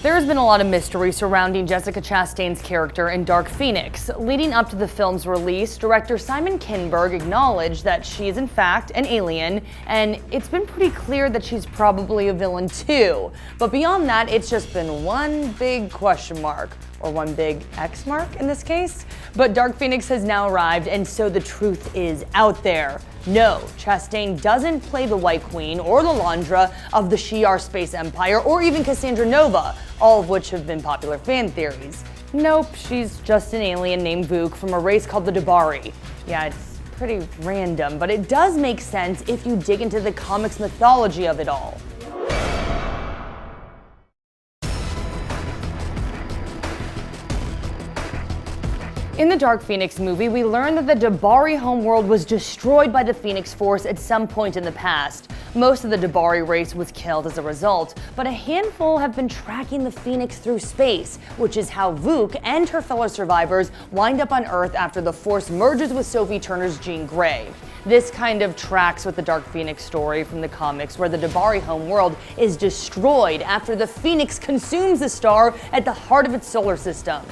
There's been a lot of mystery surrounding Jessica Chastain's character in Dark Phoenix. Leading up to the film's release, director Simon Kinberg acknowledged that she is in fact an alien, and it's been pretty clear that she's probably a villain too. But beyond that, it's just been one big question mark. Or one big X mark in this case. But Dark Phoenix has now arrived, and so the truth is out there. No, Chastain doesn't play the White Queen or Lilandra of the Shi'ar space empire, or even Cassandra Nova, all of which have been popular fan theories. Nope, she's just an alien named Vuk from a race called the Dabari. Yeah, it's pretty random, but it does make sense if you dig into the comics mythology of it all. In the Dark Phoenix movie, we learn that the Dabari homeworld was destroyed by the Phoenix Force at some point in the past. Most of the Dabari race was killed as a result, but a handful have been tracking the Phoenix through space, which is how Vuk and her fellow survivors wind up on Earth after the Force merges with Sophie Turner's Jean Grey. This kind of tracks with the Dark Phoenix story from the comics, where the Dabari homeworld is destroyed after the Phoenix consumes a star at the heart of its solar system.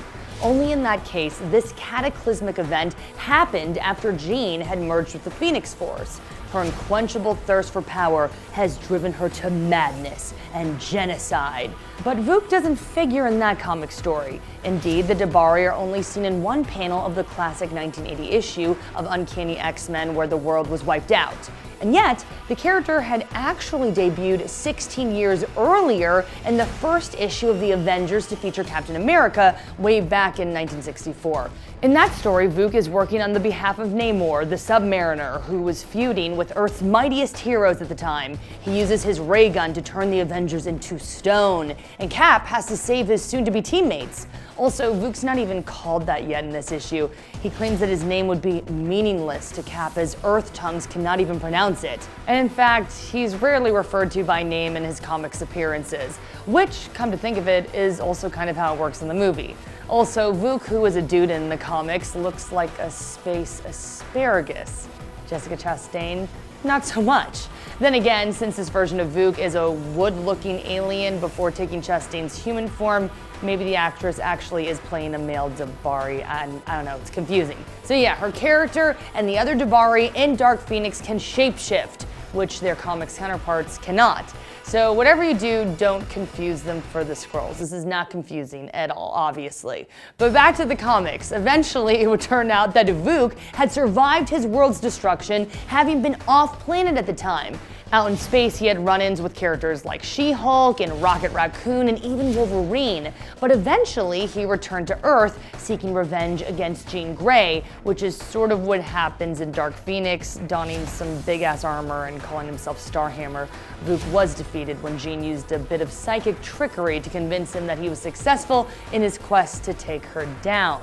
Only in that case, this cataclysmic event happened after Jean had merged with the Phoenix Force. Her unquenchable thirst for power has driven her to madness and genocide. But Vuk doesn't figure in that comic story. Indeed, the Dabari are only seen in one panel of the classic 1980 issue of Uncanny X-Men where the world was wiped out. And yet, the character had actually debuted 16 years earlier in the first issue of the Avengers to feature Captain America way back in 1964. In that story, Vuk is working on the behalf of Namor, the Submariner, who was feuding with Earth's mightiest heroes at the time. He uses his ray gun to turn the Avengers into stone, and Cap has to save his soon-to-be teammates. Also, Vuk's not even called that yet in this issue. He claims that his name would be meaningless to Cap as Earth tongues cannot even pronounce it. And in fact, he's rarely referred to by name in his comics appearances, which, come to think of it, is also kind of how it works in the movie. Also, Vuk, who is a dude in the comics, looks like a space asparagus. Jessica Chastain, not so much. Then again, since this version of Vuk is a wood-looking alien before taking Chastain's human form, maybe the actress actually is playing a male Dabari, and I don't know, it's confusing. So yeah, her character and the other Dabari in Dark Phoenix can shapeshift, which their comics counterparts cannot. So whatever you do, don't confuse them for the Skrulls. This is not confusing at all, obviously. But back to the comics. Eventually, it would turn out that Vuk had survived his world's destruction, having been off-planet at the time. Out in space, he had run-ins with characters like She-Hulk and Rocket Raccoon and even Wolverine. But eventually, he returned to Earth, seeking revenge against Jean Grey, which is sort of what happens in Dark Phoenix, donning some big-ass armor and calling himself Starhammer. Vuk was defeated when Jean used a bit of psychic trickery to convince him that he was successful in his quest to take her down.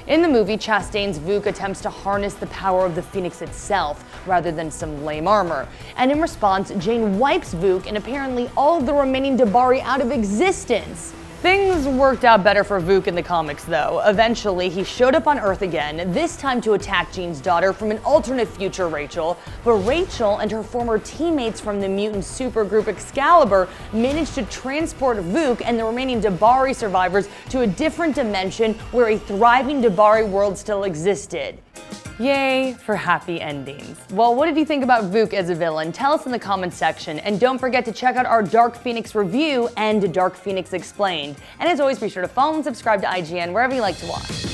In the movie, Chastain's Vuk attempts to harness the power of the Phoenix itself, rather than some lame armor. And in response, Jane wipes Vuk and apparently all of the remaining Dabari out of existence. Things worked out better for Vuk in the comics, though. Eventually, he showed up on Earth again, this time to attack Jean's daughter from an alternate future, Rachel. But Rachel and her former teammates from the mutant supergroup Excalibur managed to transport Vuk and the remaining Dabari survivors to a different dimension where a thriving Dabari world still existed. Yay for happy endings. Well, what did you think about Vuk as a villain? Tell us in the comments section, and don't forget to check out our Dark Phoenix review and Dark Phoenix Explained. And as always, be sure to follow and subscribe to IGN wherever you like to watch.